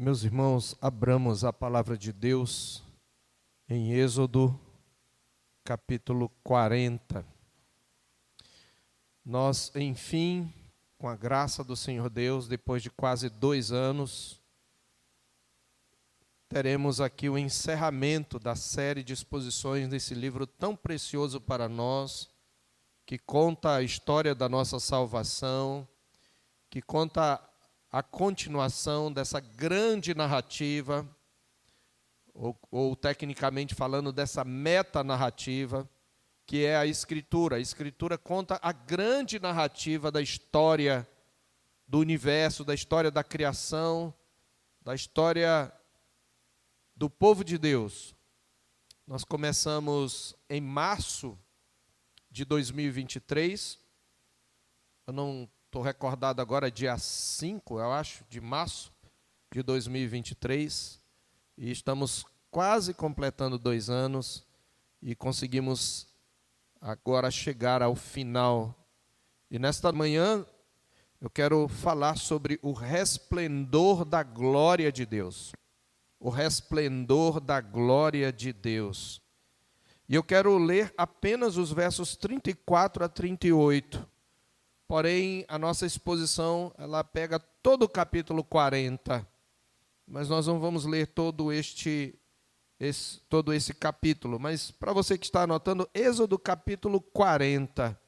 Meus irmãos, abramos a palavra de Deus em Êxodo, capítulo 40. Nós, enfim, com a graça do Senhor Deus, depois de quase 2 anos, teremos aqui o encerramento da série de exposições desse livro tão precioso para nós, que conta a história da nossa salvação, que conta a continuação dessa grande narrativa, ou tecnicamente falando, dessa metanarrativa, que é a Escritura. A Escritura conta a grande narrativa da história do universo, da história da criação, da história do povo de Deus. Nós começamos em março de 2023, eu não estou recordado agora, dia 5, eu acho, de março de 2023, e estamos quase completando 2 anos, e conseguimos agora chegar ao final. E nesta manhã, eu quero falar sobre o resplendor da glória de Deus. O resplendor da glória de Deus. E eu quero ler apenas os versos 34 a 38. Porém, a nossa exposição, ela pega todo o capítulo 40. Mas nós não vamos ler todo esse capítulo. Mas para você que está anotando, Êxodo capítulo 40.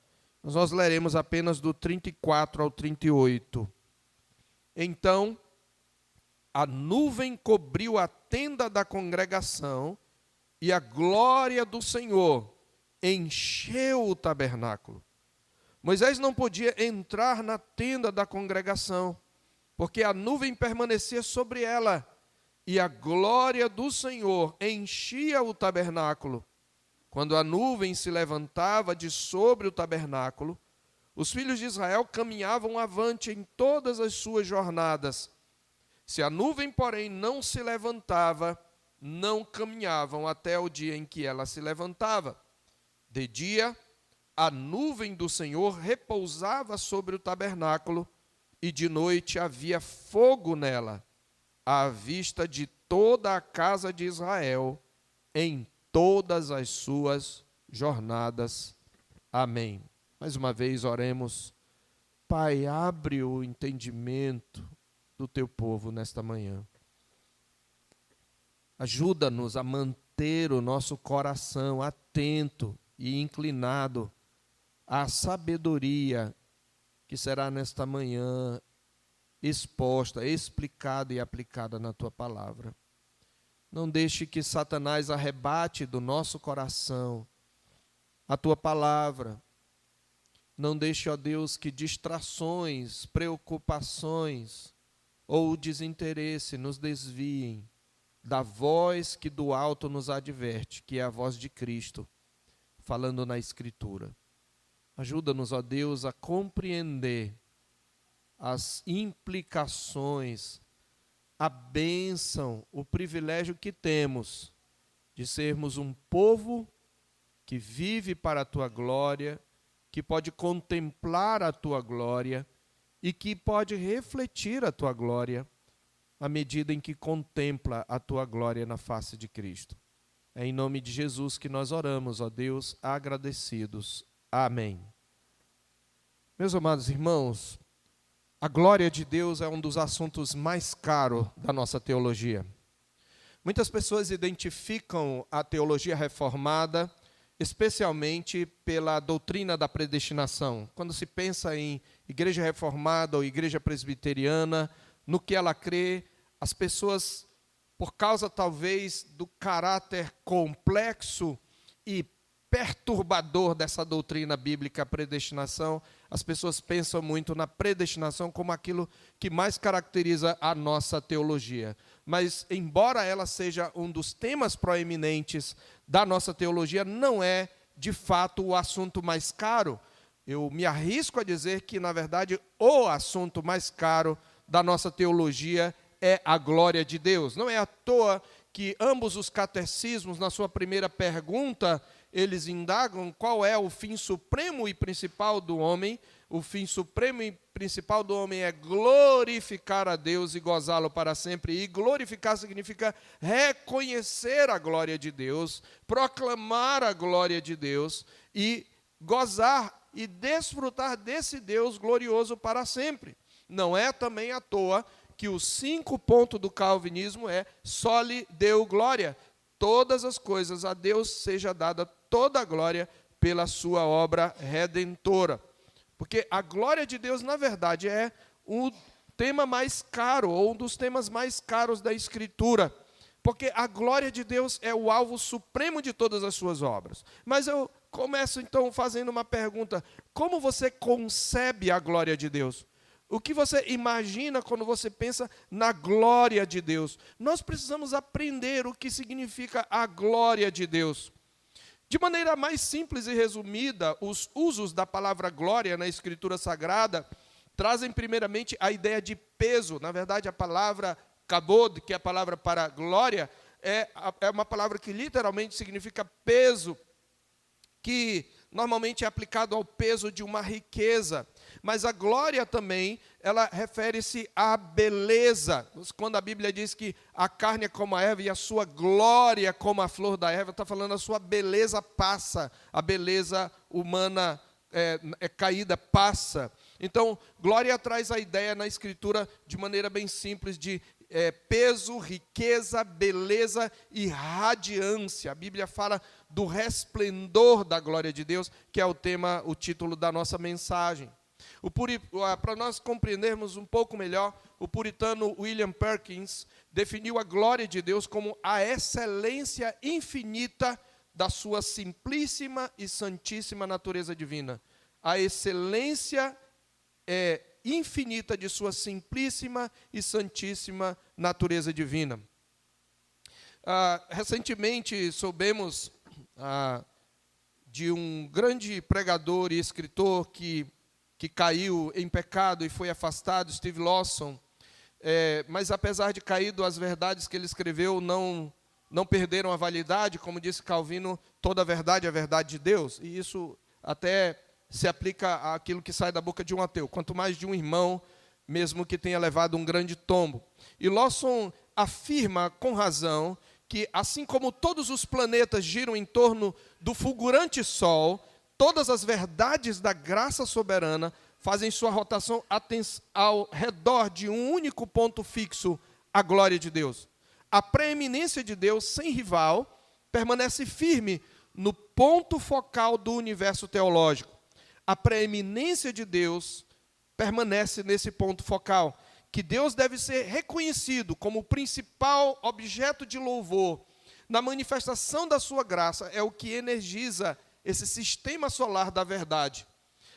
Nós leremos apenas do 34 ao 38. Então, a nuvem cobriu a tenda da congregação, e a glória do Senhor encheu o tabernáculo. Moisés não podia entrar na tenda da congregação, porque a nuvem permanecia sobre ela, e a glória do Senhor enchia o tabernáculo. Quando a nuvem se levantava de sobre o tabernáculo, os filhos de Israel caminhavam avante em todas as suas jornadas. Se a nuvem, porém, não se levantava, não caminhavam até o dia em que ela se levantava. De dia, a nuvem do Senhor repousava sobre o tabernáculo, e de noite havia fogo nela, à vista de toda a casa de Israel, em todas as suas jornadas. Amém. Mais uma vez oremos. Pai, abre o entendimento do teu povo nesta manhã. Ajuda-nos a manter o nosso coração atento e inclinado à sabedoria que será nesta manhã exposta, explicada e aplicada na tua palavra. Não deixe que Satanás arrebate do nosso coração a tua palavra. Não deixe, ó Deus, que distrações, preocupações ou desinteresse nos desviem da voz que do alto nos adverte, que é a voz de Cristo, falando na Escritura. Ajuda-nos, ó Deus, a compreender as implicações, a bênção, o privilégio que temos de sermos um povo que vive para a tua glória, que pode contemplar a tua glória e que pode refletir a tua glória à medida em que contempla a tua glória na face de Cristo. É em nome de Jesus que nós oramos, ó Deus, agradecidos. Amém. Meus amados irmãos, a glória de Deus é um dos assuntos mais caros da nossa teologia. Muitas pessoas identificam a teologia reformada, especialmente pela doutrina da predestinação. Quando se pensa em igreja reformada ou igreja presbiteriana, no que ela crê, as pessoas, por causa talvez do caráter complexo e perturbador dessa doutrina bíblica, a predestinação, as pessoas pensam muito na predestinação como aquilo que mais caracteriza a nossa teologia. Mas, embora ela seja um dos temas proeminentes da nossa teologia, não é, de fato, o assunto mais caro. Eu me arrisco a dizer que, na verdade, o assunto mais caro da nossa teologia é a glória de Deus. Não é à toa que ambos os catecismos, na sua primeira pergunta, eles indagam qual é o fim supremo e principal do homem, o fim supremo e principal do homem é glorificar a Deus e gozá-lo para sempre. E glorificar significa reconhecer a glória de Deus, proclamar a glória de Deus e gozar e desfrutar desse Deus glorioso para sempre. Não é também à toa que o 5 ponto do calvinismo é só lhe deu glória. Todas as coisas a Deus seja dada toda a glória pela sua obra redentora. Porque a glória de Deus, na verdade, é o tema mais caro, ou um dos temas mais caros da Escritura. Porque a glória de Deus é o alvo supremo de todas as suas obras. Mas eu começo, então, fazendo uma pergunta. Como você concebe a glória de Deus? O que você imagina quando você pensa na glória de Deus? Nós precisamos aprender o que significa a glória de Deus. De maneira mais simples e resumida, os usos da palavra glória na Escritura Sagrada trazem primeiramente a ideia de peso. Na verdade, a palavra kabod, que é a palavra para glória, é uma palavra que literalmente significa peso, que normalmente é aplicado ao peso de uma riqueza. Mas a glória também, ela refere-se à beleza. Quando a Bíblia diz que a carne é como a erva e a sua glória como a flor da erva, está falando a sua beleza passa, a beleza humana caída passa. Então, glória traz a ideia na Escritura de maneira bem simples de peso, riqueza, beleza e radiância. A Bíblia fala do resplendor da glória de Deus, que é o título da nossa mensagem. Para nós compreendermos um pouco melhor, o puritano William Perkins definiu a glória de Deus como a excelência infinita da sua simplíssima e santíssima natureza divina. A excelência infinita de sua simplíssima e santíssima natureza divina. Recentemente soubemos de um grande pregador e escritor que caiu em pecado e foi afastado, Steve Lawson, mas apesar de caído, as verdades que ele escreveu não perderam a validade. Como disse Calvino, toda a verdade é a verdade de Deus, e isso até se aplica àquilo que sai da boca de um ateu, quanto mais de um irmão, mesmo que tenha levado um grande tombo. E Lawson afirma com razão que, assim como todos os planetas giram em torno do fulgurante Sol, todas as verdades da graça soberana fazem sua rotação ao redor de um único ponto fixo, a glória de Deus. A preeminência de Deus, sem rival, permanece firme no ponto focal do universo teológico. A preeminência de Deus permanece nesse ponto focal, que Deus deve ser reconhecido como o principal objeto de louvor na manifestação da sua graça, é o que energiza esse sistema solar da verdade.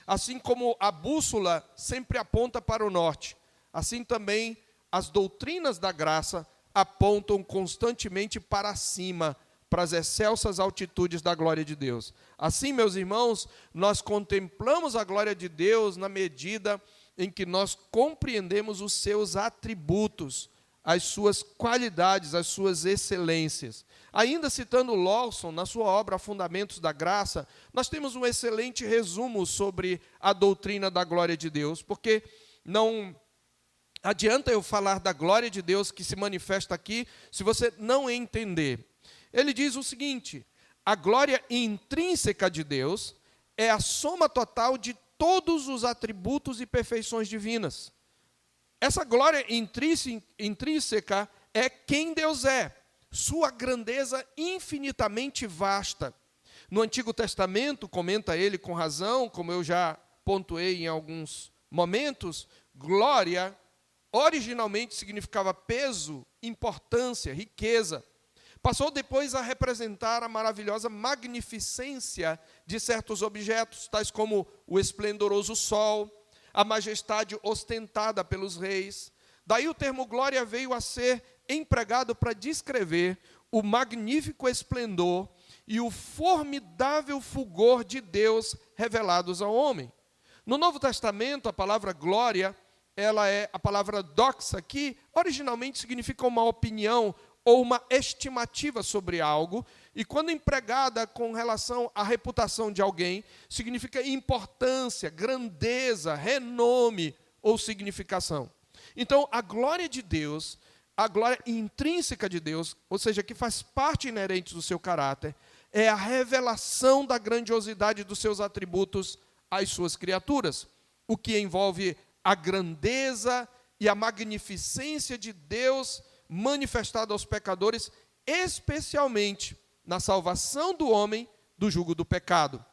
Assim como a bússola sempre aponta para o norte, assim também as doutrinas da graça apontam constantemente para cima, para as excelsas altitudes da glória de Deus. Assim, meus irmãos, nós contemplamos a glória de Deus na medida em que nós compreendemos os seus atributos, as suas qualidades, as suas excelências. Ainda citando Lawson, na sua obra Fundamentos da Graça, nós temos um excelente resumo sobre a doutrina da glória de Deus, porque não adianta eu falar da glória de Deus que se manifesta aqui, se você não entender. Ele diz o seguinte: a glória intrínseca de Deus é a soma total de todos os atributos e perfeições divinas. Essa glória intrínseca é quem Deus é, sua grandeza infinitamente vasta. No Antigo Testamento, comenta ele com razão, como eu já pontuei em alguns momentos, glória originalmente significava peso, importância, riqueza. Passou depois a representar a maravilhosa magnificência de certos objetos, tais como o esplendoroso sol, a majestade ostentada pelos reis. Daí o termo glória veio a ser empregado para descrever o magnífico esplendor e o formidável fulgor de Deus revelados ao homem. No Novo Testamento, a palavra glória, ela é a palavra doxa, que originalmente significa uma opinião ou uma estimativa sobre algo E quando empregada com relação à reputação de alguém, significa importância, grandeza, renome ou significação. Então, a glória de Deus, a glória intrínseca de Deus, ou seja, que faz parte inerente do seu caráter, é a revelação da grandiosidade dos seus atributos às suas criaturas, o que envolve a grandeza e a magnificência de Deus manifestada aos pecadores, especialmente na salvação do homem do jugo do pecado.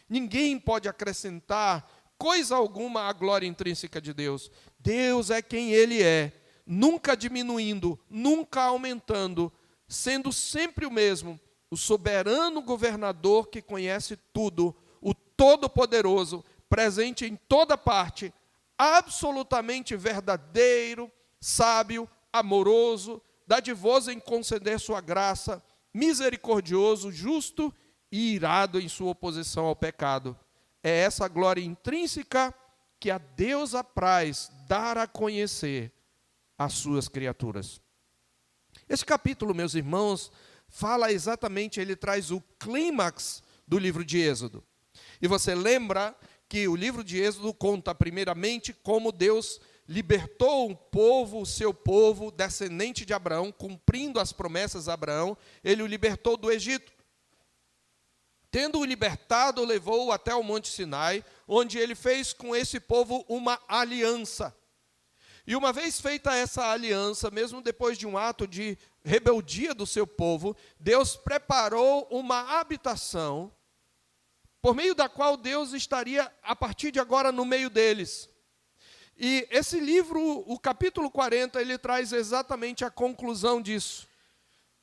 Ninguém pode acrescentar coisa alguma à glória intrínseca de Deus. Deus é quem Ele é, nunca diminuindo, nunca aumentando, sendo sempre o mesmo, o soberano governador que conhece tudo, o todo-poderoso, presente em toda parte, absolutamente verdadeiro, sábio, amoroso, dadivoso em conceder sua graça, misericordioso, justo e irado em sua oposição ao pecado. É essa glória intrínseca que a Deus apraz dar a conhecer às suas criaturas. Esse capítulo, meus irmãos, fala exatamente, ele traz o clímax do livro de Êxodo. E você lembra que o livro de Êxodo conta primeiramente como Deus libertou o seu povo, descendente de Abraão, cumprindo as promessas a Abraão, ele o libertou do Egito. Tendo-o libertado, levou-o até o Monte Sinai, onde ele fez com esse povo uma aliança. E uma vez feita essa aliança, mesmo depois de um ato de rebeldia do seu povo, Deus preparou uma habitação, por meio da qual Deus estaria, a partir de agora, no meio deles. E esse livro, o capítulo 40, ele traz exatamente a conclusão disso.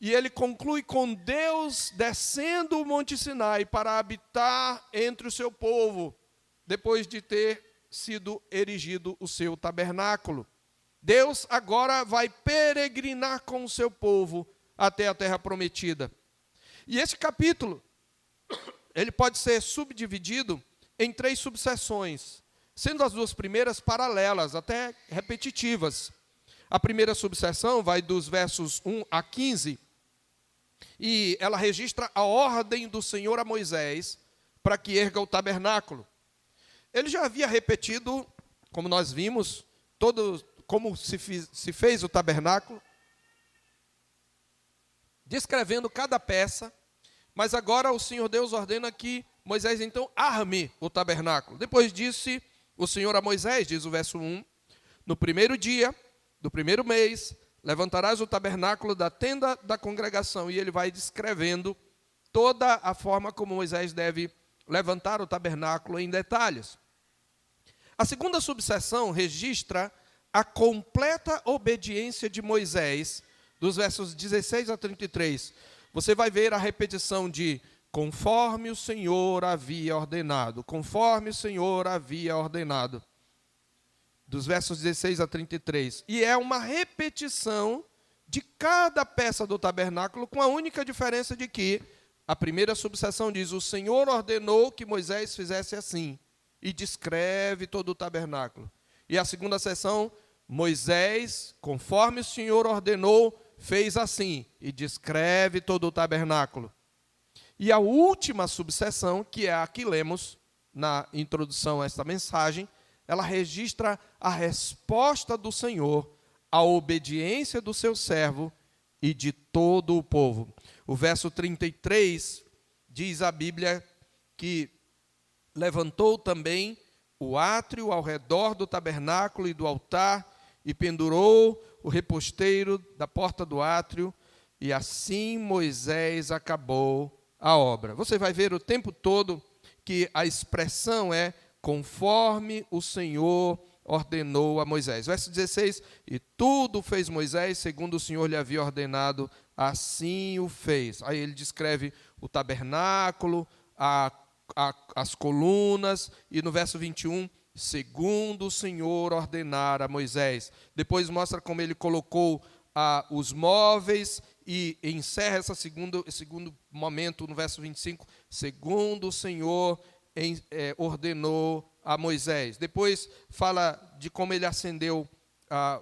E ele conclui com Deus descendo o Monte Sinai para habitar entre o seu povo, depois de ter sido erigido o seu tabernáculo. Deus agora vai peregrinar com o seu povo até a terra prometida. E esse capítulo, ele pode ser subdividido em 3 subseções, sendo as 2 primeiras paralelas, até repetitivas. A primeira subseção vai dos versos 1 a 15, e ela registra a ordem do Senhor a Moisés para que erga o tabernáculo. Ele já havia repetido, como nós vimos, como se fez o tabernáculo, descrevendo cada peça, mas agora o Senhor Deus ordena que Moisés então arme o tabernáculo. Depois disse o Senhor a Moisés, diz o verso 1, no primeiro dia do primeiro mês, levantarás o tabernáculo da tenda da congregação, e ele vai descrevendo toda a forma como Moisés deve levantar o tabernáculo em detalhes. A segunda subseção registra a completa obediência de Moisés, dos versos 16 a 33. Você vai ver a repetição de conforme o Senhor havia ordenado, conforme o Senhor havia ordenado, dos versos 16 a 33. E é uma repetição de cada peça do tabernáculo, com a única diferença de que a primeira subseção diz, o Senhor ordenou que Moisés fizesse assim, e descreve todo o tabernáculo. E a segunda seção, Moisés, conforme o Senhor ordenou, fez assim, e descreve todo o tabernáculo. E a última subseção, que é a que lemos na introdução a esta mensagem, ela registra a resposta do Senhor à obediência do seu servo e de todo o povo. O verso 33 diz a Bíblia que levantou também o átrio ao redor do tabernáculo e do altar e pendurou o reposteiro da porta do átrio, e assim Moisés acabou a obra. Você vai ver o tempo todo que a expressão é conforme o Senhor ordenou a Moisés. Verso 16, e tudo fez Moisés segundo o Senhor lhe havia ordenado, assim o fez. Aí ele descreve o tabernáculo, as colunas, e no verso 21, segundo o Senhor ordenara a Moisés. Depois mostra como ele colocou os móveis e encerra esse segundo momento no verso 25, segundo o Senhor ordenou a Moisés. Depois fala de como ele acendeu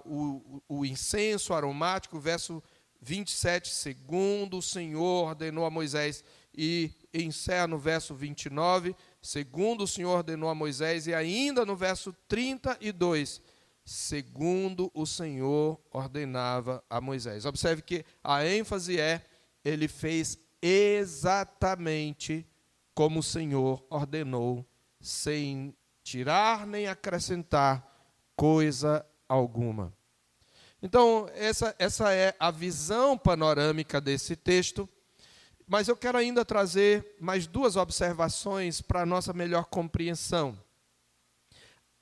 o incenso aromático, verso 27, segundo o Senhor ordenou a Moisés, e encerra no verso 29, segundo o Senhor ordenou a Moisés, e ainda no verso 32, segundo o Senhor ordenava a Moisés. Observe que a ênfase é, ele fez exatamente como o Senhor ordenou, sem tirar nem acrescentar coisa alguma. Então, essa é a visão panorâmica desse texto, mas eu quero ainda trazer mais duas observações para a nossa melhor compreensão.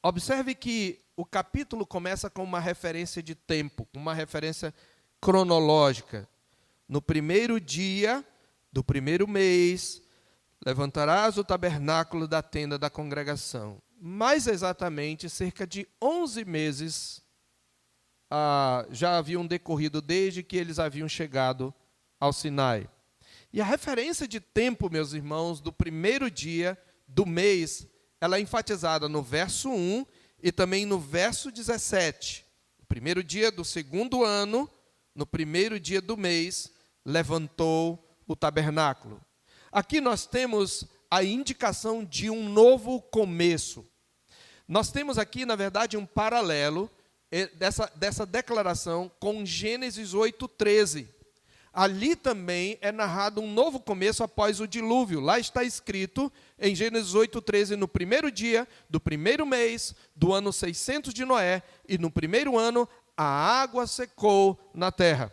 Observe que o capítulo começa com uma referência de tempo, uma referência cronológica. No primeiro dia do primeiro mês, levantarás o tabernáculo da tenda da congregação. Mais exatamente, cerca de 11 meses já haviam decorrido desde que eles haviam chegado ao Sinai. E a referência de tempo, meus irmãos, do primeiro dia do mês, ela é enfatizada no verso 1 e também no verso 17. No primeiro dia do segundo ano, no primeiro dia do mês, levantou o tabernáculo. Aqui nós temos a indicação de um novo começo. Nós temos aqui, na verdade, um paralelo dessa declaração com Gênesis 8:13. Ali também é narrado um novo começo após o dilúvio. Lá está escrito em Gênesis 8:13, no primeiro dia do primeiro mês do ano 600 de Noé, e no primeiro ano a água secou na terra.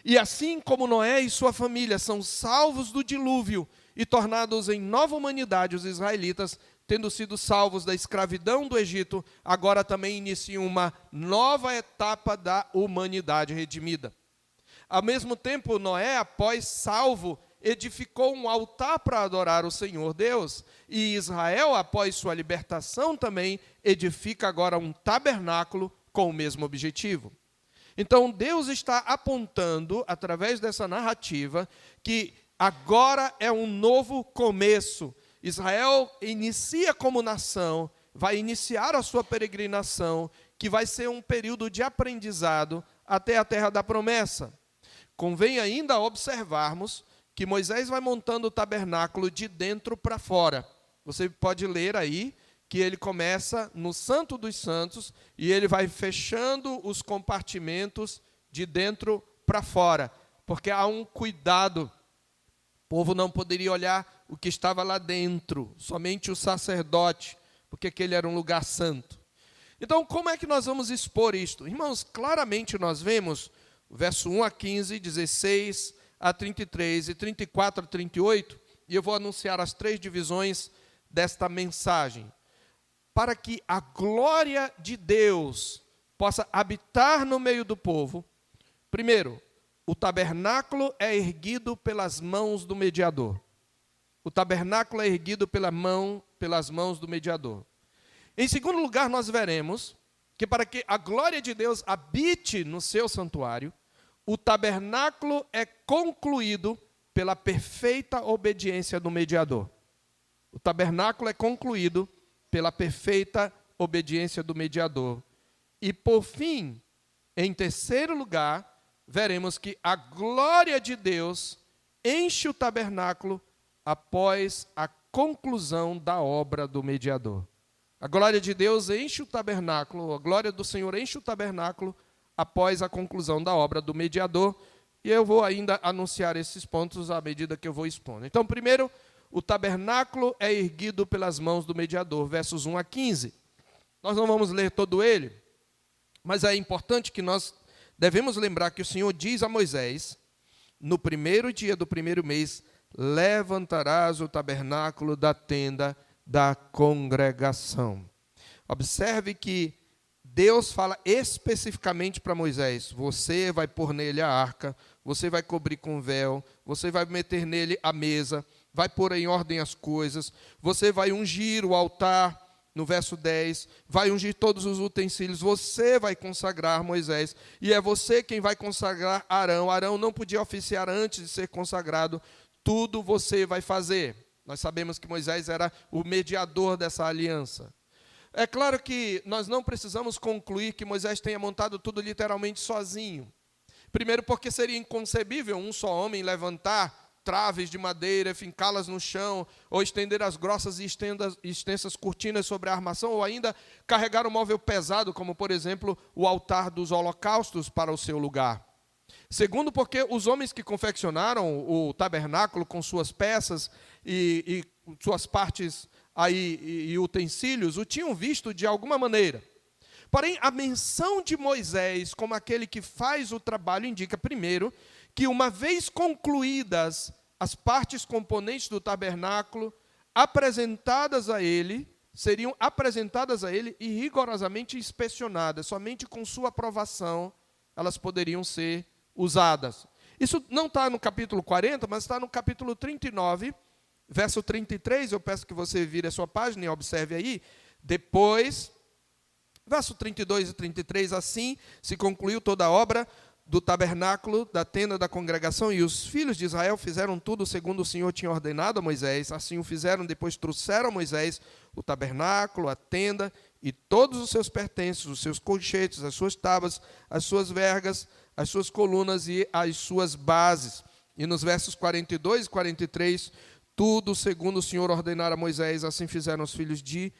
E assim como Noé e sua família são salvos do dilúvio e tornados em nova humanidade, os israelitas, tendo sido salvos da escravidão do Egito, agora também iniciam uma nova etapa da humanidade redimida. Ao mesmo tempo, Noé, após salvo, edificou um altar para adorar o Senhor Deus, e Israel, após sua libertação também, edifica agora um tabernáculo com o mesmo objetivo. Então, Deus está apontando, através dessa narrativa, que agora é um novo começo. Israel inicia como nação, vai iniciar a sua peregrinação, que vai ser um período de aprendizado até a terra da promessa. Convém ainda observarmos que Moisés vai montando o tabernáculo de dentro para fora. Você pode ler aí que ele começa no Santo dos Santos e ele vai fechando os compartimentos de dentro para fora, porque há um cuidado. O povo não poderia olhar o que estava lá dentro, somente o sacerdote, porque aquele era um lugar santo. Então, como é que nós vamos expor isto? Irmãos, claramente nós vemos verso 1 a 15, 16 a 33 e 34 a 38, e eu vou anunciar as 3 divisões desta mensagem. Para que a glória de Deus possa habitar no meio do povo, primeiro, o tabernáculo é erguido pelas mãos do mediador. O tabernáculo é erguido pelas mãos do mediador. Em segundo lugar, nós veremos que para que a glória de Deus habite no seu santuário, o tabernáculo é concluído pela perfeita obediência do mediador. O tabernáculo é concluído pela perfeita obediência do mediador. E, por fim, em terceiro lugar, veremos que a glória de Deus enche o tabernáculo após a conclusão da obra do mediador. A glória de Deus enche o tabernáculo, a glória do Senhor enche o tabernáculo após a conclusão da obra do mediador. E eu vou ainda anunciar esses pontos à medida que eu vou expondo. Então, primeiro, o tabernáculo é erguido pelas mãos do mediador, versos 1 a 15. Nós não vamos ler todo ele, mas é importante que nós devemos lembrar que o Senhor diz a Moisés, no primeiro dia do primeiro mês, levantarás o tabernáculo da tenda da congregação. Observe que Deus fala especificamente para Moisés, você vai pôr nele a arca, você vai cobrir com véu, você vai meter nele a mesa, vai pôr em ordem as coisas, você vai ungir o altar, no verso 10, vai ungir todos os utensílios, você vai consagrar Moisés, e é você quem vai consagrar Arão. Arão não podia oficiar antes de ser consagrado, tudo você vai fazer. Nós sabemos que Moisés era o mediador dessa aliança. É claro que nós não precisamos concluir que Moisés tenha montado tudo literalmente sozinho. Primeiro, porque seria inconcebível um só homem levantar traves de madeira, fincá-las no chão, ou estender as grossas e extensas cortinas sobre a armação, ou ainda carregar um móvel pesado, como, por exemplo, o altar dos holocaustos para o seu lugar. Segundo, porque os homens que confeccionaram o tabernáculo com suas peças e suas partes aí, e utensílios, o tinham visto de alguma maneira. Porém, a menção de Moisés como aquele que faz o trabalho indica, primeiro, que uma vez concluídas as partes componentes do tabernáculo, seriam apresentadas a ele e rigorosamente inspecionadas. Somente com sua aprovação elas poderiam ser usadas. Isso não está no capítulo 40, mas está no capítulo 39, verso 33. Eu peço que você vire a sua página e observe aí. Depois, verso 32 e 33, assim se concluiu toda a obra do tabernáculo, da tenda da congregação, e os filhos de Israel fizeram tudo segundo o Senhor tinha ordenado a Moisés. Assim o fizeram, depois trouxeram a Moisés o tabernáculo, a tenda e todos os seus pertences, os seus colchetes, as suas tábuas, as suas vergas, as suas colunas e as suas bases. E nos versos 42 e 43, tudo segundo o Senhor ordenara a Moisés, assim fizeram os filhos de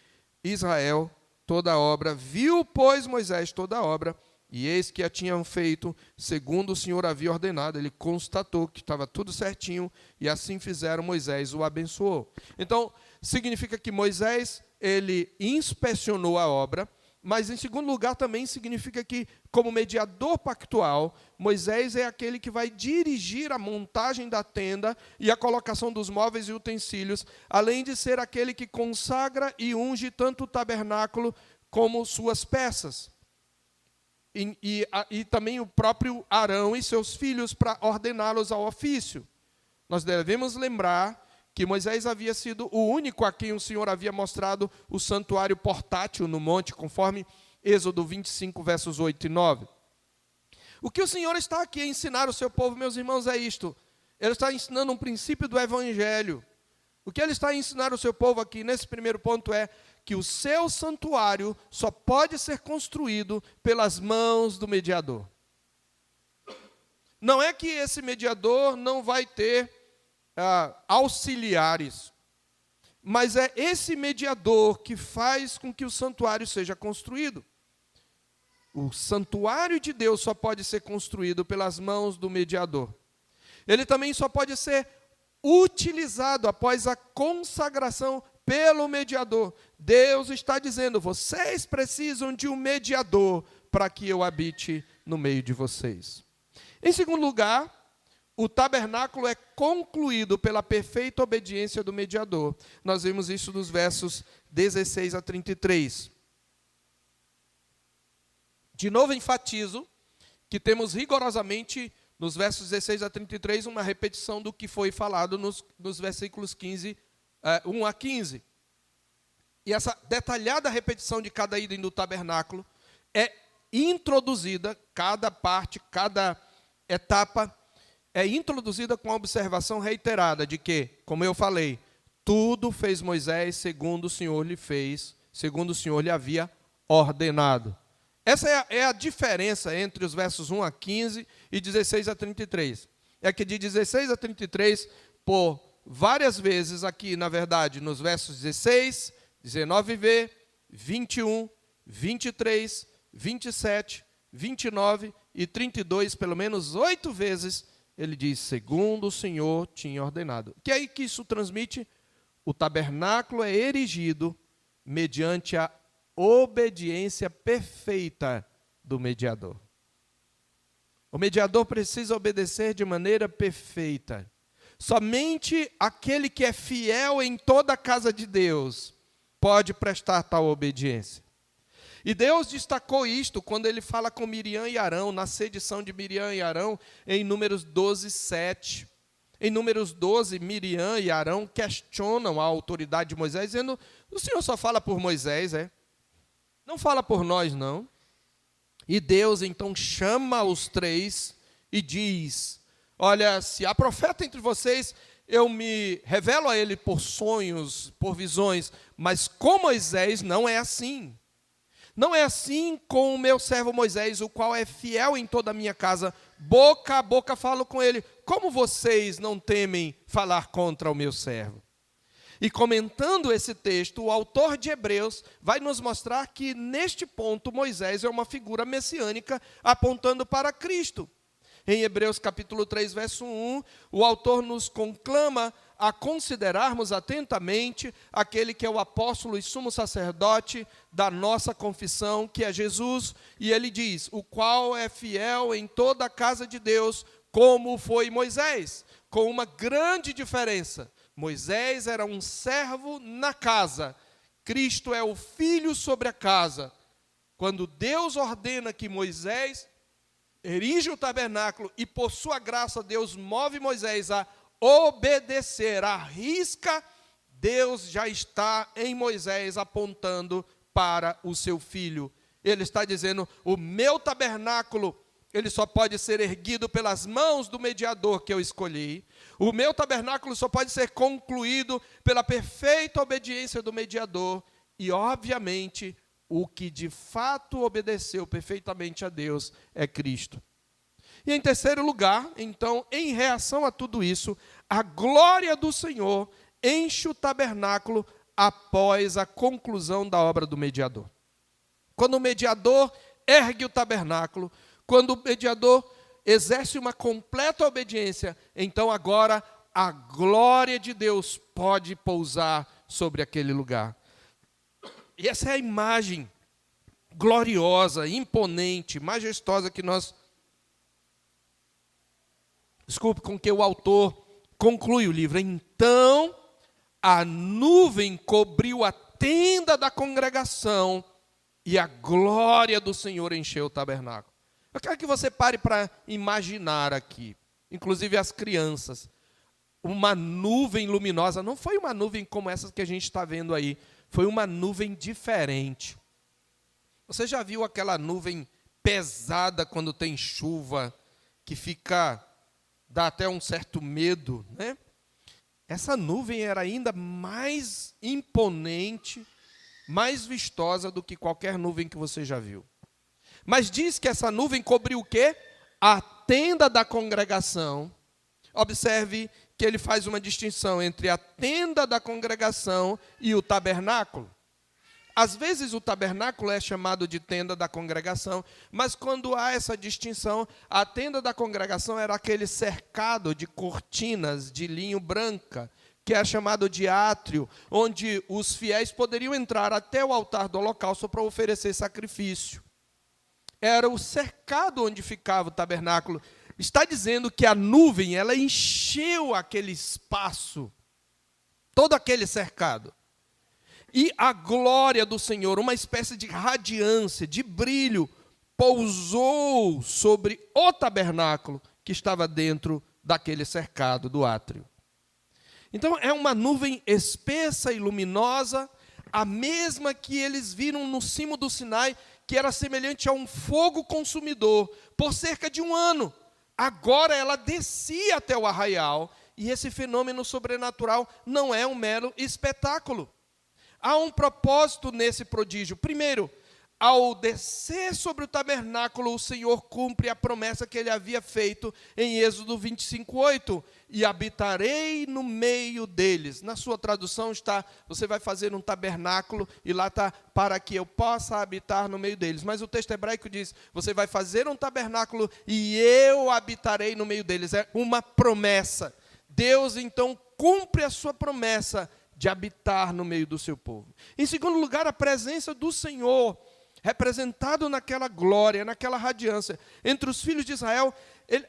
Israel toda a obra. Viu, pois, Moisés toda a obra, e eis que a tinham feito, segundo o Senhor havia ordenado. Ele constatou que estava tudo certinho, e assim fizeram. Moisés o abençoou. Então, significa que Moisés, ele inspecionou a obra, mas, em segundo lugar, também significa que, como mediador pactual, Moisés é aquele que vai dirigir a montagem da tenda e a colocação dos móveis e utensílios, além de ser aquele que consagra e unge tanto o tabernáculo como suas peças. E também o próprio Arão e seus filhos para ordená-los ao ofício. Nós devemos lembrar que Moisés havia sido o único a quem o Senhor havia mostrado o santuário portátil no monte, conforme Êxodo 25, versos 8 e 9. O que o Senhor está aqui a ensinar o seu povo, meus irmãos, é isto. Ele está ensinando um princípio do Evangelho. O que ele está a ensinar o seu povo aqui, nesse primeiro ponto, é que o seu santuário só pode ser construído pelas mãos do mediador. Não é que esse mediador não vai ter auxiliares, mas é esse mediador que faz com que o santuário seja construído. O santuário de Deus só pode ser construído pelas mãos do mediador. Ele também só pode ser utilizado após a consagração pelo mediador. Deus está dizendo: vocês precisam de um mediador para que eu habite no meio de vocês. Em segundo lugar, o tabernáculo é concluído pela perfeita obediência do mediador. Nós vimos isso dos versos 16 a 33. De novo, enfatizo que temos rigorosamente, nos versos 16 a 33, uma repetição do que foi falado nos versículos 1 a 15. E essa detalhada repetição de cada item do tabernáculo é introduzida, cada parte, cada etapa, é introduzida com a observação reiterada de que, como eu falei, tudo fez Moisés segundo o Senhor lhe fez, segundo o Senhor lhe havia ordenado. Essa é a diferença entre os versos 1 a 15 e 16 a 33. É que de 16 a 33, por várias vezes aqui, na verdade, nos versos 16, 19b, 21, 23, 27, 29 e 32, pelo menos 8 vezes, ele diz, segundo o Senhor tinha ordenado. Que é aí que isso transmite? O tabernáculo é erigido mediante a obediência perfeita do mediador. O mediador precisa obedecer de maneira perfeita. Somente aquele que é fiel em toda a casa de Deus pode prestar tal obediência. E Deus destacou isto quando ele fala com Miriam e Arão, na sedição de Miriam e Arão, em Números 12, 7. Em Números 12, Miriam e Arão questionam a autoridade de Moisés, dizendo, o Senhor só fala por Moisés, é? Não fala por nós, não. E Deus, então, chama os três e diz, olha, se há profeta entre vocês, eu me revelo a ele por sonhos, por visões, mas com Moisés não é assim. Não é assim com o meu servo Moisés, o qual é fiel em toda a minha casa, boca a boca falo com ele: como vocês não temem falar contra o meu servo? E comentando esse texto, o autor de Hebreus vai nos mostrar que, neste ponto, Moisés é uma figura messiânica apontando para Cristo. Em Hebreus capítulo 3, verso 1, o autor nos conclama a considerarmos atentamente aquele que é o apóstolo e sumo sacerdote da nossa confissão, que é Jesus, e ele diz: o qual é fiel em toda a casa de Deus, como foi Moisés, com uma grande diferença. Moisés era um servo na casa, Cristo é o filho sobre a casa. Quando Deus ordena que Moisés erige o tabernáculo e por sua graça Deus move Moisés a obedecer à risca, Deus já está em Moisés apontando para o seu filho. Ele está dizendo: o meu tabernáculo, ele só pode ser erguido pelas mãos do mediador que eu escolhi. O meu tabernáculo só pode ser concluído pela perfeita obediência do mediador. E, obviamente, o que de fato obedeceu perfeitamente a Deus é Cristo. E em terceiro lugar, então, em reação a tudo isso, a glória do Senhor enche o tabernáculo após a conclusão da obra do mediador. Quando o mediador ergue o tabernáculo, quando o mediador exerce uma completa obediência, então agora a glória de Deus pode pousar sobre aquele lugar. E essa é a imagem gloriosa, imponente, majestosa com que o autor conclui o livro. Então, a nuvem cobriu a tenda da congregação e a glória do Senhor encheu o tabernáculo. Eu quero que você pare para imaginar aqui, inclusive as crianças, uma nuvem luminosa. Não foi uma nuvem como essa que a gente está vendo aí, foi uma nuvem diferente. Você já viu aquela nuvem pesada quando tem chuva, que dá até um certo medo, né? Essa nuvem era ainda mais imponente, mais vistosa do que qualquer nuvem que você já viu. Mas diz que essa nuvem cobriu o quê? A tenda da congregação. Observe que ele faz uma distinção entre a tenda da congregação e o tabernáculo. Às vezes o tabernáculo é chamado de tenda da congregação, mas quando há essa distinção, a tenda da congregação era aquele cercado de cortinas de linho branca, que é chamado de átrio, onde os fiéis poderiam entrar até o altar do holocausto para oferecer sacrifício. Era o cercado onde ficava o tabernáculo. Está dizendo que a nuvem, ela encheu aquele espaço, todo aquele cercado. E a glória do Senhor, uma espécie de radiância, de brilho, pousou sobre o tabernáculo que estava dentro daquele cercado do átrio. Então, é uma nuvem espessa e luminosa, a mesma que eles viram no cimo do Sinai, que era semelhante a um fogo consumidor, por cerca de 1 ano. Agora ela descia até o arraial, e esse fenômeno sobrenatural não é um mero espetáculo. Há um propósito nesse prodígio. Primeiro, ao descer sobre o tabernáculo, o Senhor cumpre a promessa que ele havia feito em Êxodo 25:8. E habitarei no meio deles. Na sua tradução está, você vai fazer um tabernáculo, e lá está, para que eu possa habitar no meio deles. Mas o texto hebraico diz, você vai fazer um tabernáculo e eu habitarei no meio deles. É uma promessa. Deus, então, cumpre a sua promessa de habitar no meio do seu povo. Em segundo lugar, a presença do Senhor, representado naquela glória, naquela radiância, entre os filhos de Israel, ele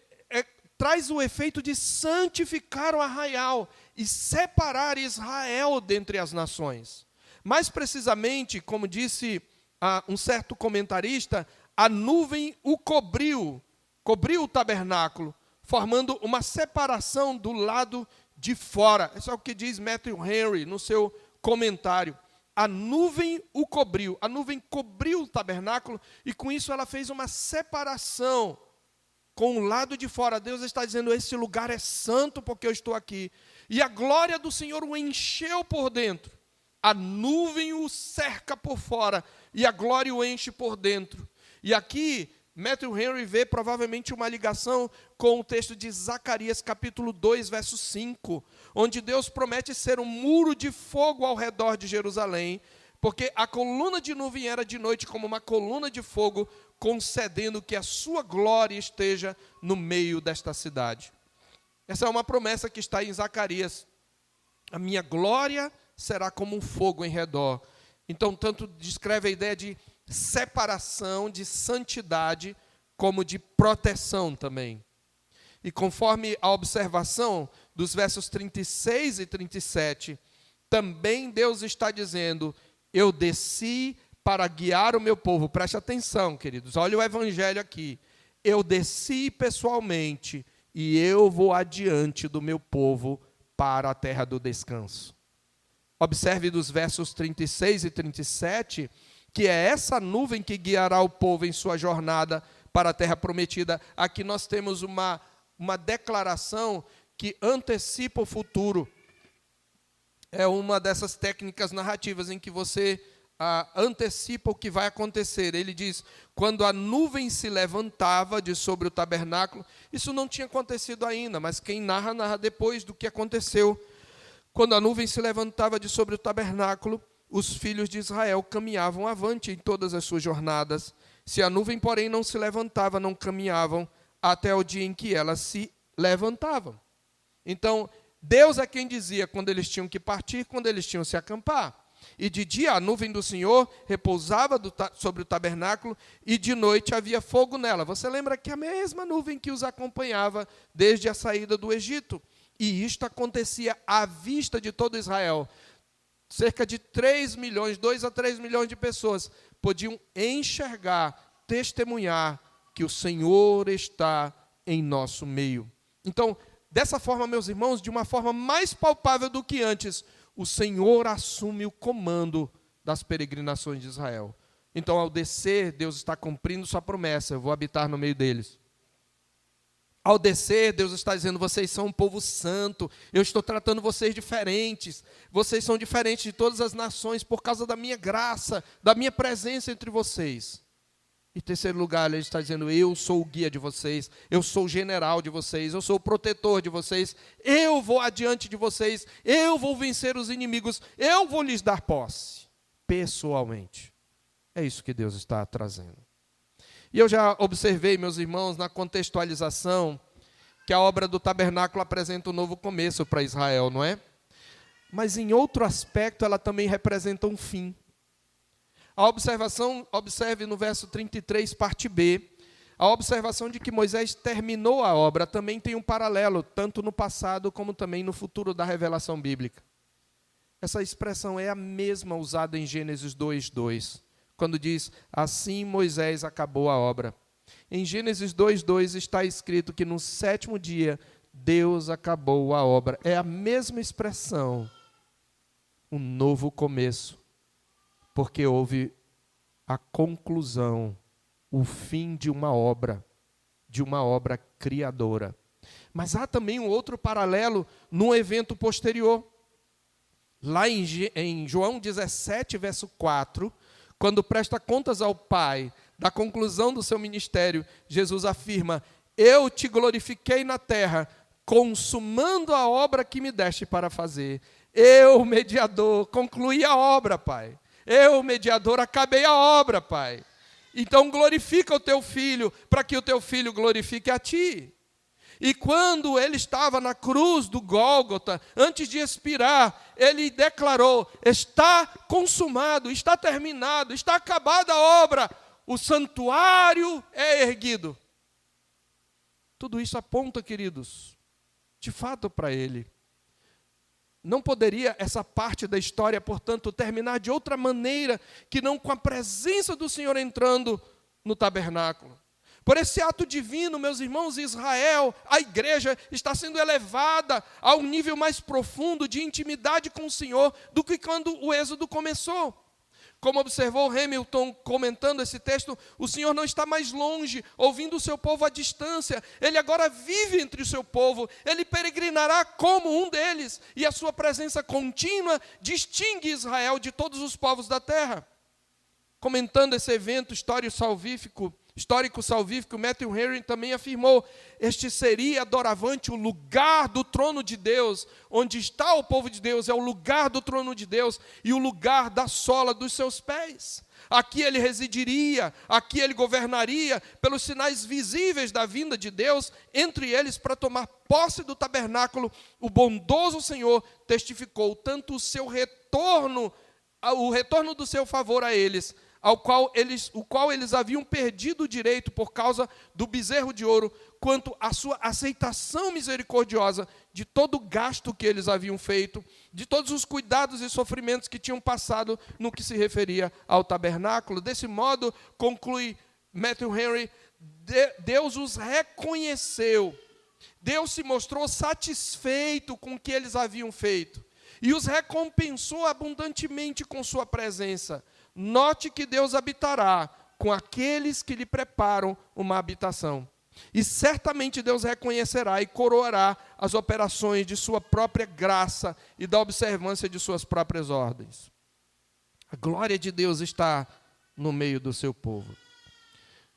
traz o efeito de santificar o arraial e separar Israel dentre as nações. Mais precisamente, como disse um certo comentarista, a nuvem o cobriu o tabernáculo, formando uma separação do lado de fora. Isso é o que diz Matthew Henry no seu comentário. A nuvem o cobriu, a nuvem cobriu o tabernáculo, e com isso ela fez uma separação com o lado de fora. Deus está dizendo, esse lugar é santo porque eu estou aqui. E a glória do Senhor o encheu por dentro. A nuvem o cerca por fora e a glória o enche por dentro. E aqui Matthew Henry vê provavelmente uma ligação com o texto de Zacarias, capítulo 2, verso 5, onde Deus promete ser um muro de fogo ao redor de Jerusalém, porque a coluna de nuvem era de noite como uma coluna de fogo, concedendo que a sua glória esteja no meio desta cidade. Essa é uma promessa que está em Zacarias. A minha glória será como um fogo em redor. Então, tanto descreve a ideia de separação, de santidade, como de proteção também. E conforme a observação dos versos 36 e 37, também Deus está dizendo: eu desci para guiar o meu povo. Preste atenção, queridos, olha o evangelho aqui. Eu desci pessoalmente e eu vou adiante do meu povo para a terra do descanso. Observe dos versos 36 e 37, que é essa nuvem que guiará o povo em sua jornada para a terra prometida. Aqui nós temos uma declaração que antecipa o futuro. É uma dessas técnicas narrativas em que você antecipa o que vai acontecer. Ele diz: quando a nuvem se levantava de sobre o tabernáculo, isso não tinha acontecido ainda, mas quem narra depois do que aconteceu. Quando a nuvem se levantava de sobre o tabernáculo, os filhos de Israel caminhavam avante em todas as suas jornadas. Se a nuvem, porém, não se levantava, não caminhavam até o dia em que ela se levantava. Então, Deus é quem dizia quando eles tinham que partir, quando eles tinham que se acampar. E de dia a nuvem do Senhor repousava sobre o tabernáculo, e de noite havia fogo nela. Você lembra que a mesma nuvem que os acompanhava desde a saída do Egito. E isto acontecia à vista de todo Israel. Cerca de 3 milhões, 2 a 3 milhões de pessoas podiam enxergar, testemunhar que o Senhor está em nosso meio. Então, dessa forma, meus irmãos, de uma forma mais palpável do que antes, o Senhor assume o comando das peregrinações de Israel. Então, ao descer, Deus está cumprindo sua promessa: eu vou habitar no meio deles. Ao descer, Deus está dizendo: vocês são um povo santo, eu estou tratando vocês diferentes, vocês são diferentes de todas as nações por causa da minha graça, da minha presença entre vocês. Em terceiro lugar, Ele está dizendo: eu sou o guia de vocês, eu sou o general de vocês, eu sou o protetor de vocês, eu vou adiante de vocês, eu vou vencer os inimigos, eu vou lhes dar posse, pessoalmente. É isso que Deus está trazendo. E eu já observei, meus irmãos, na contextualização, que a obra do tabernáculo apresenta um novo começo para Israel, não é? Mas em outro aspecto, ela também representa um fim. A observação, observe no verso 33, parte B, a observação de que Moisés terminou a obra também tem um paralelo, tanto no passado como também no futuro da revelação bíblica. Essa expressão é a mesma usada em Gênesis 2:2. Quando diz: assim Moisés acabou a obra. Em Gênesis 2:2 está escrito que no 7º dia Deus acabou a obra. É a mesma expressão, um novo começo, porque houve a conclusão, o fim de uma obra criadora. Mas há também um outro paralelo num evento posterior. Lá em João 17, verso 4, quando presta contas ao Pai da conclusão do seu ministério, Jesus afirma: eu te glorifiquei na terra, consumando a obra que me deste para fazer. Eu, mediador, concluí a obra, Pai. Eu, mediador, acabei a obra, Pai. Então glorifica o teu filho, para que o teu filho glorifique a ti. E quando ele estava na cruz do Gólgota, antes de expirar, ele declarou: está consumado, está terminado, está acabada a obra, o santuário é erguido. Tudo isso aponta, queridos, de fato para ele. Não poderia essa parte da história, portanto, terminar de outra maneira que não com a presença do Senhor entrando no tabernáculo. Por esse ato divino, meus irmãos, Israel, a igreja, está sendo elevada a um nível mais profundo de intimidade com o Senhor do que quando o êxodo começou. Como observou Hamilton comentando esse texto, o Senhor não está mais longe, ouvindo o seu povo à distância. Ele agora vive entre o seu povo, ele peregrinará como um deles, e a sua presença contínua distingue Israel de todos os povos da terra. Comentando esse evento histórico salvífico, histórico salvífico, Matthew Henry também afirmou: este seria, doravante, o lugar do trono de Deus, onde está o povo de Deus, é o lugar do trono de Deus e o lugar da sola dos seus pés. Aqui ele residiria, aqui ele governaria pelos sinais visíveis da vinda de Deus, entre eles, para tomar posse do tabernáculo, o bondoso Senhor testificou tanto o seu retorno, o retorno do seu favor a eles, o qual eles haviam perdido o direito por causa do bezerro de ouro, quanto a sua aceitação misericordiosa de todo o gasto que eles haviam feito, de todos os cuidados e sofrimentos que tinham passado no que se referia ao tabernáculo. Desse modo, conclui Matthew Henry, Deus os reconheceu, Deus se mostrou satisfeito com o que eles haviam feito e os recompensou abundantemente com sua presença. Note que Deus habitará com aqueles que lhe preparam uma habitação. E certamente Deus reconhecerá e coroará as operações de sua própria graça e da observância de suas próprias ordens. A glória de Deus está no meio do seu povo.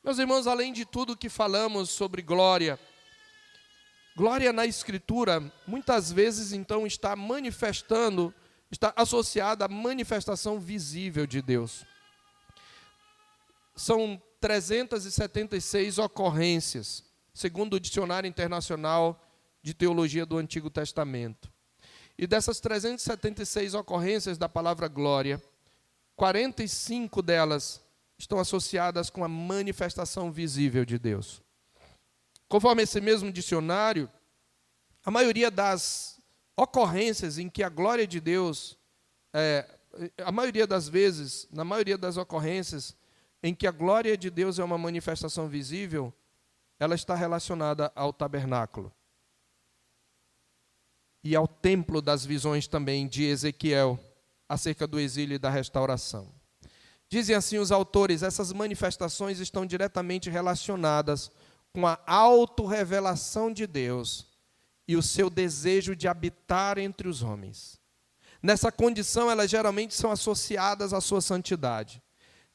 Meus irmãos, além de tudo que falamos sobre glória, glória na Escritura, muitas vezes, então, está associada à manifestação visível de Deus. São 376 ocorrências, segundo o Dicionário Internacional de Teologia do Antigo Testamento. E dessas 376 ocorrências da palavra glória, 45 delas estão associadas com a manifestação visível de Deus. Conforme esse mesmo dicionário, a maioria das ocorrências em que a glória de Deus, na maioria das ocorrências em que a glória de Deus é uma manifestação visível, ela está relacionada ao tabernáculo e ao templo das visões também de Ezequiel, acerca do exílio e da restauração. Dizem assim os autores, essas manifestações estão diretamente relacionadas com a autorrevelação de Deus e o seu desejo de habitar entre os homens. Nessa condição, elas geralmente são associadas à sua santidade.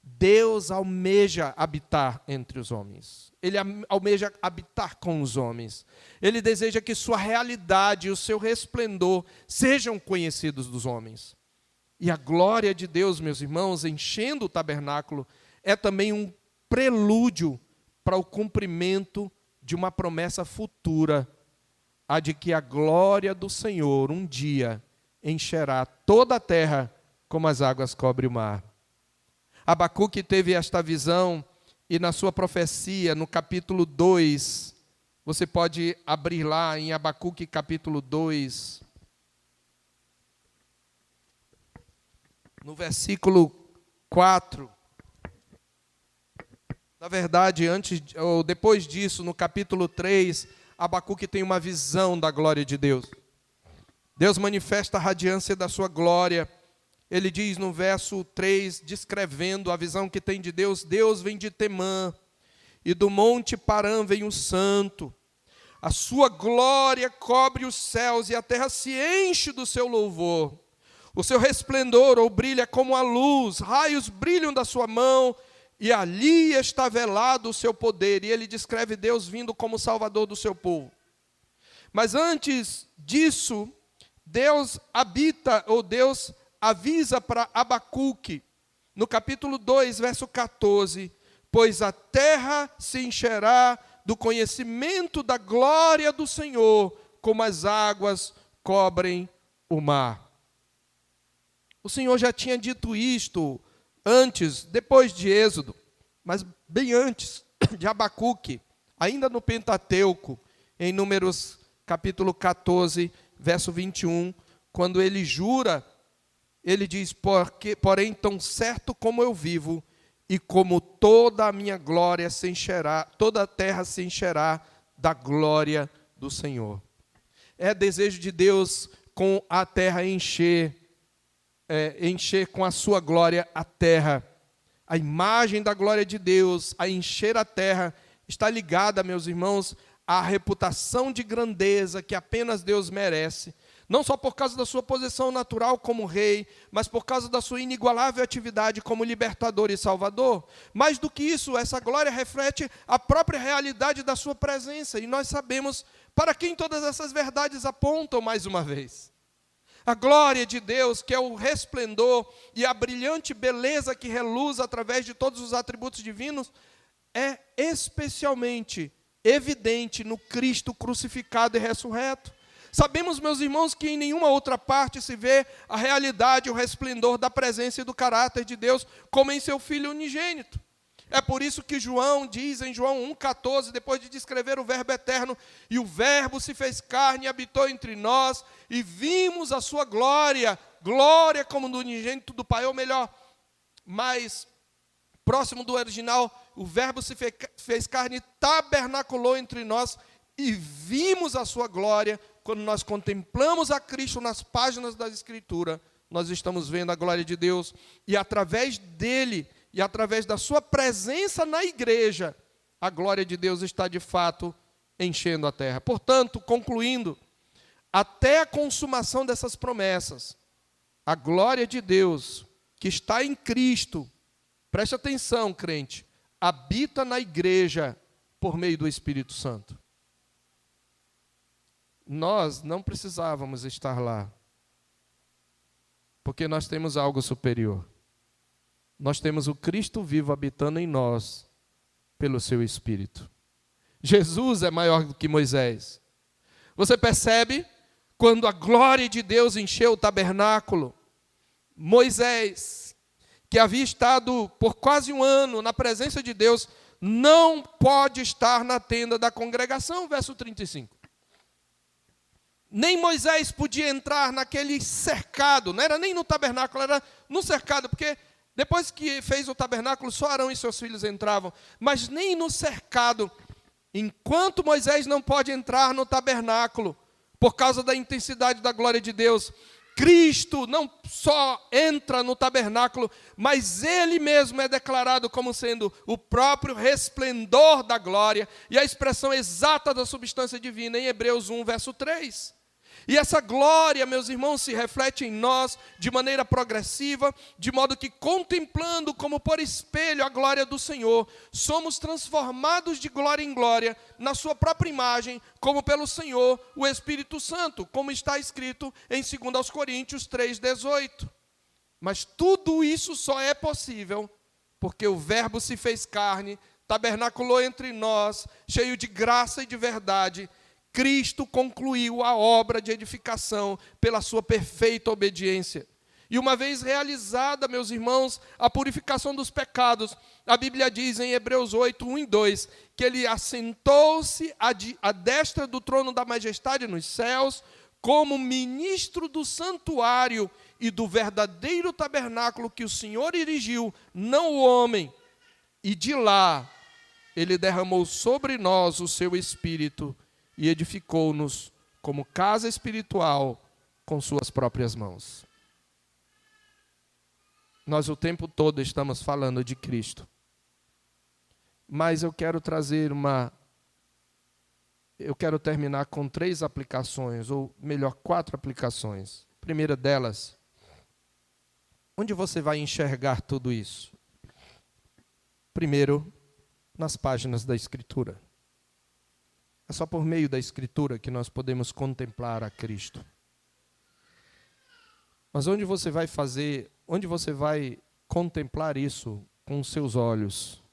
Deus almeja habitar entre os homens. Ele almeja habitar com os homens. Ele deseja que sua realidade e o seu resplendor sejam conhecidos dos homens. E a glória de Deus, meus irmãos, enchendo o tabernáculo, é também um prelúdio para o cumprimento de uma promessa futura, a de que a glória do Senhor um dia encherá toda a terra como as águas cobrem o mar. Abacuque teve esta visão e na sua profecia, no capítulo 2, você pode abrir lá em Abacuque capítulo 2, no versículo 4. Na verdade, depois disso, no capítulo 3, Abacuque tem uma visão da glória de Deus. Deus manifesta a radiância da sua glória. Ele diz no verso 3, descrevendo a visão que tem de Deus: Deus vem de Temã, e do monte Parã vem o santo. A sua glória cobre os céus, e a terra se enche do seu louvor. O seu resplendor ou brilha como a luz, raios brilham da sua mão, e ali está velado o seu poder. E ele descreve Deus vindo como Salvador do seu povo. Mas antes disso, Deus avisa para Abacuque, no capítulo 2, verso 14, pois a terra se encherá do conhecimento da glória do Senhor, como as águas cobrem o mar. O Senhor já tinha dito isto antes, depois de Êxodo, mas bem antes de Abacuque, ainda no Pentateuco, em Números capítulo 14, verso 21, quando ele jura, ele diz: porém, tão certo como eu vivo, e como toda a minha glória se encherá, toda a terra se encherá da glória do Senhor. É desejo de Deus com a terra encher com a sua glória a terra. A imagem da glória de Deus, a encher a terra, está ligada, meus irmãos, à reputação de grandeza que apenas Deus merece. Não só por causa da sua posição natural como rei, mas por causa da sua inigualável atividade como libertador e salvador. Mais do que isso, essa glória reflete a própria realidade da sua presença. E nós sabemos para quem todas essas verdades apontam mais uma vez. A glória de Deus, que é o resplendor e a brilhante beleza que reluz através de todos os atributos divinos, é especialmente evidente no Cristo crucificado e ressurreto. Sabemos, meus irmãos, que em nenhuma outra parte se vê a realidade, o resplendor da presença e do caráter de Deus, como em seu Filho unigênito. É por isso que João diz em João 1,14, depois de descrever o Verbo eterno, e o Verbo se fez carne e habitou entre nós, e vimos a sua glória, glória como do unigênito do Pai, ou melhor, mais próximo do original, o Verbo se fez carne e tabernaculou entre nós, e vimos a sua glória. Quando nós contemplamos a Cristo nas páginas da Escritura, nós estamos vendo a glória de Deus, e através dele, e através da sua presença na igreja, a glória de Deus está de fato enchendo a terra. Portanto, concluindo, até a consumação dessas promessas, a glória de Deus, que está em Cristo, preste atenção, crente, habita na igreja por meio do Espírito Santo. Nós não precisávamos estar lá, porque nós temos algo superior. Nós temos o Cristo vivo habitando em nós, pelo seu Espírito. Jesus é maior do que Moisés. Você percebe? Quando a glória de Deus encheu o tabernáculo, Moisés, que havia estado por quase um ano na presença de Deus, não pode estar na tenda da congregação, verso 35. Nem Moisés podia entrar naquele cercado, não era nem no tabernáculo, era no cercado, porque depois que fez o tabernáculo, só Arão e seus filhos entravam, mas nem no cercado. Enquanto Moisés não pode entrar no tabernáculo, por causa da intensidade da glória de Deus, Cristo não só entra no tabernáculo, mas Ele mesmo é declarado como sendo o próprio resplendor da glória e a expressão exata da substância divina, em Hebreus 1, verso 3. E essa glória, meus irmãos, se reflete em nós de maneira progressiva, de modo que, contemplando como por espelho a glória do Senhor, somos transformados de glória em glória, na sua própria imagem, como pelo Senhor, o Espírito Santo, como está escrito em 2 Coríntios 3,18. Mas tudo isso só é possível porque o Verbo se fez carne, tabernaculou entre nós, cheio de graça e de verdade. Cristo concluiu a obra de edificação pela sua perfeita obediência. E uma vez realizada, meus irmãos, a purificação dos pecados, a Bíblia diz em Hebreus 8, 1 e 2, que ele assentou-se à destra do trono da majestade nos céus, como ministro do santuário e do verdadeiro tabernáculo que o Senhor erigiu, não o homem. E de lá, ele derramou sobre nós o seu Espírito, e edificou-nos como casa espiritual com suas próprias mãos. Nós o tempo todo estamos falando de Cristo. Mas eu quero terminar com 3 aplicações, ou melhor, 4 aplicações. A primeira delas, onde você vai enxergar tudo isso? Primeiro, nas páginas da Escritura. É só por meio da Escritura que nós podemos contemplar a Cristo. Mas onde você vai contemplar isso com os seus olhos?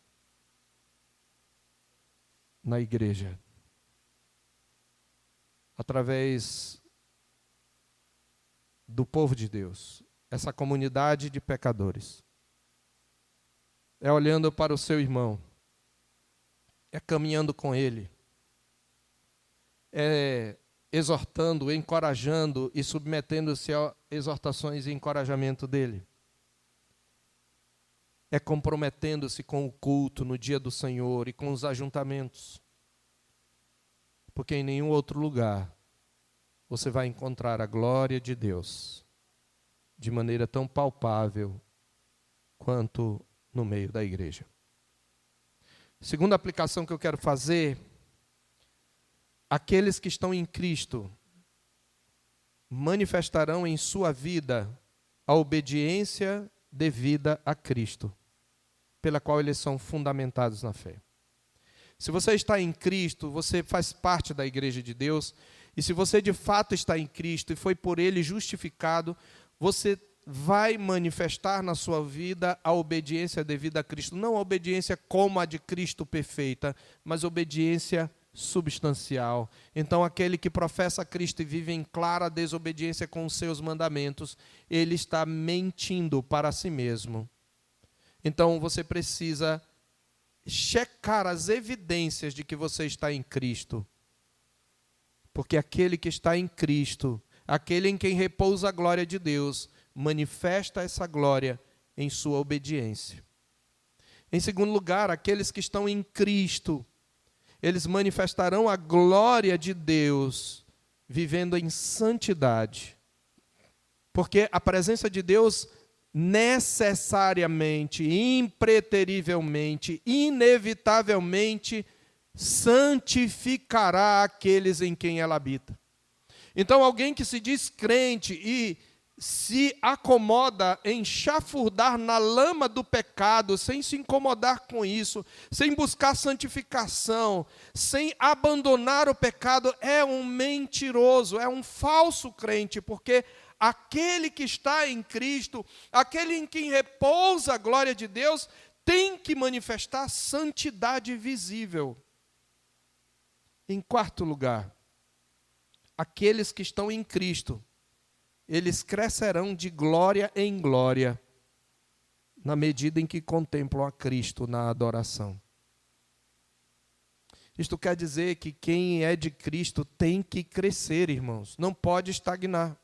Na igreja. Através do povo de Deus, essa comunidade de pecadores. É olhando para o seu irmão, é caminhando com ele, é exortando, encorajando e submetendo-se a exortações e encorajamento dele. É comprometendo-se com o culto no dia do Senhor e com os ajuntamentos. Porque em nenhum outro lugar você vai encontrar a glória de Deus de maneira tão palpável quanto no meio da igreja. Segunda aplicação que eu quero fazer: aqueles que estão em Cristo manifestarão em sua vida a obediência devida a Cristo, pela qual eles são fundamentados na fé. Se você está em Cristo, você faz parte da igreja de Deus, e se você de fato está em Cristo e foi por Ele justificado, você vai manifestar na sua vida a obediência devida a Cristo. Não a obediência como a de Cristo perfeita, mas obediência substancial. Então, aquele que professa Cristo e vive em clara desobediência com os seus mandamentos, ele está mentindo para si mesmo. Então, você precisa checar as evidências de que você está em Cristo. Porque aquele que está em Cristo, aquele em quem repousa a glória de Deus, manifesta essa glória em sua obediência. Em segundo lugar, aqueles que estão em Cristo, eles manifestarão a glória de Deus, vivendo em santidade. Porque a presença de Deus necessariamente, impreterivelmente, inevitavelmente, santificará aqueles em quem ela habita. Então, alguém que se diz crente e se acomoda em chafurdar na lama do pecado, sem se incomodar com isso, sem buscar santificação, sem abandonar o pecado, é um mentiroso, é um falso crente, porque aquele que está em Cristo, aquele em quem repousa a glória de Deus, tem que manifestar santidade visível. Em quarto lugar, aqueles que estão em Cristo, eles crescerão de glória em glória, na medida em que contemplam a Cristo na adoração. Isto quer dizer que quem é de Cristo tem que crescer, irmãos, não pode estagnar.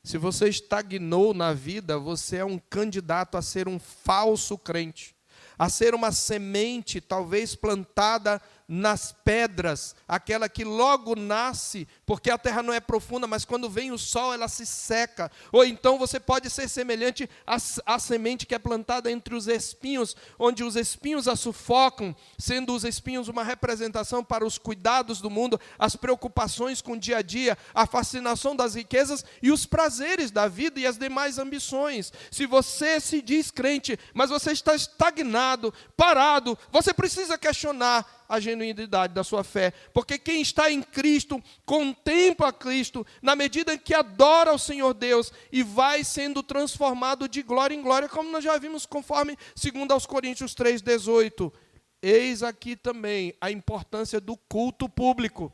Se você estagnou na vida, você é um candidato a ser um falso crente, a ser uma semente talvez plantada nas pedras, aquela que logo nasce, porque a terra não é profunda, mas quando vem o sol ela se seca. Ou então você pode ser semelhante à semente que é plantada entre os espinhos, onde os espinhos a sufocam, sendo os espinhos uma representação para os cuidados do mundo, as preocupações com o dia a dia, a fascinação das riquezas e os prazeres da vida e as demais ambições. Se você se diz crente, mas você está estagnado, parado, você precisa questionar a genuinidade da sua fé, porque quem está em Cristo, contempla Cristo, na medida em que adora o Senhor Deus, e vai sendo transformado de glória em glória, como nós já vimos, conforme 2 aos Coríntios 3,18. Eis aqui também a importância do culto público,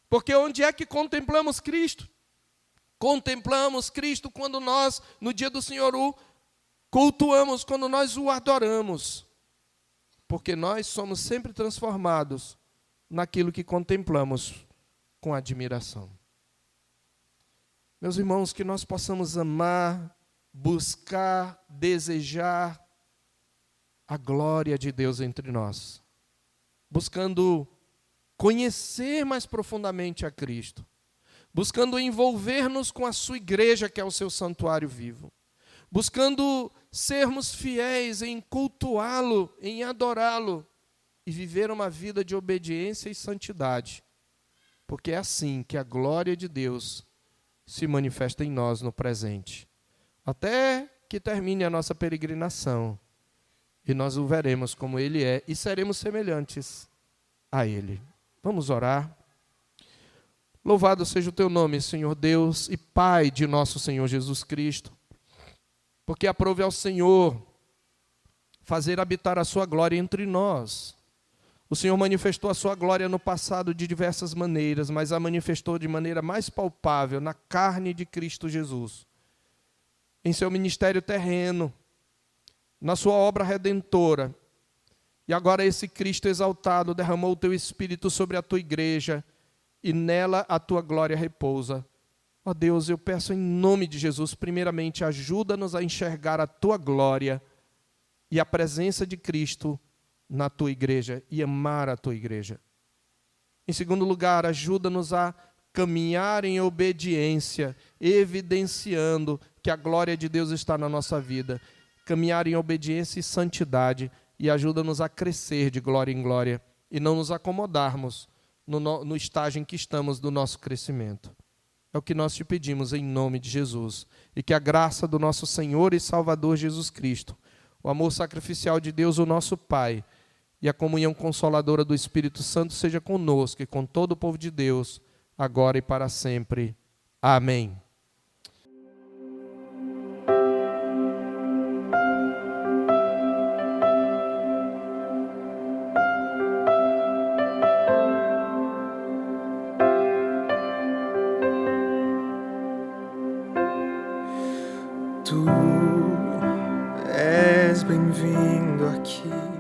porque onde é que contemplamos Cristo? Contemplamos Cristo quando nós, no dia do Senhor, o cultuamos, quando nós o adoramos. Porque nós somos sempre transformados naquilo que contemplamos com admiração. Meus irmãos, que nós possamos amar, buscar, desejar a glória de Deus entre nós, buscando conhecer mais profundamente a Cristo, buscando envolver-nos com a sua igreja, que é o seu santuário vivo, buscando sermos fiéis em cultuá-lo, em adorá-lo e viver uma vida de obediência e santidade, porque é assim que a glória de Deus se manifesta em nós no presente, até que termine a nossa peregrinação e nós o veremos como Ele é e seremos semelhantes a Ele. Vamos orar. Louvado seja o Teu nome, Senhor Deus e Pai de nosso Senhor Jesus Cristo, porque aprove ao Senhor fazer habitar a sua glória entre nós. O Senhor manifestou a sua glória no passado de diversas maneiras, mas a manifestou de maneira mais palpável na carne de Cristo Jesus, em seu ministério terreno, na sua obra redentora. E agora esse Cristo exaltado derramou o teu Espírito sobre a tua igreja, e nela a tua glória repousa. Ó Deus, eu peço em nome de Jesus, primeiramente, ajuda-nos a enxergar a tua glória e a presença de Cristo na tua igreja e amar a tua igreja. Em segundo lugar, ajuda-nos a caminhar em obediência, evidenciando que a glória de Deus está na nossa vida. Caminhar em obediência e santidade, e ajuda-nos a crescer de glória em glória e não nos acomodarmos no estágio em que estamos do nosso crescimento. É É o que nós te pedimos em nome de Jesus. E que a graça do nosso Senhor e Salvador Jesus Cristo, o amor sacrificial de Deus, o nosso Pai, e a comunhão consoladora do Espírito Santo seja conosco e com todo o povo de Deus, agora e para sempre. Amém. Tu és bem-vindo aqui.